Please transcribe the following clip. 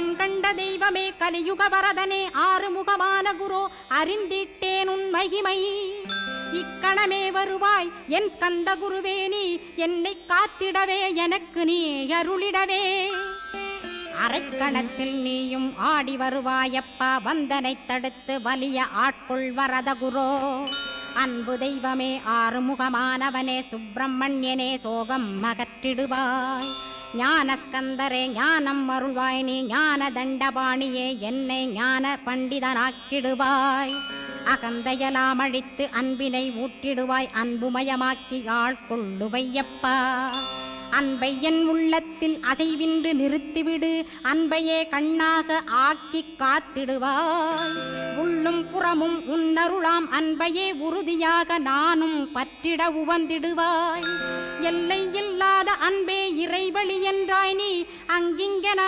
கணம் கண்ட தெய்வமே கலியுக வரதனே ஆறுமுகமான குரு அறிந்திட்டேன் உன் மகிமை. இக்கணமே வருவாய் என் ஸ்கந்த குருவே, நீ என்னை காத்திடவே எனக்கு நீ அருளிடவே. அரைக்கணத்தில் நீயும் ஆடி வருவாயப்பா, வந்தனை தடுத்து வலிய ஆட்கொள் வரத குரோ. அன்பு தெய்வமே ஆறுமுகமானவனே சுப்பிரமணியனே சோகம் அகற்றிடுவாய். ஞானஸ்கந்தரே ஞானம் அருள்வாய், நீ ஞான தண்டபாணியே என்னை ஞான பண்டிதனாக்கிடுவாய். அகந்தையலாம் அழித்து அன்பினை ஊட்டிடுவாய், அன்புமயமாக்கி ஆள்கொள்ளுவையப்பா. அன்பை என் உள்ளத்தில் அசைவின்று நிறுத்திவிடு, அன்பையே கண்ணாக ஆக்கி காத்திடுவாய். உள்ளும் புறமும் உன்னருளாம் அன்பையே உறுதியாக நானும் பற்றிட உவந்திடுவாய். எல்லை இல்லாத அன்பே இறைவழி என்றாய் நீ, அங்கிங்க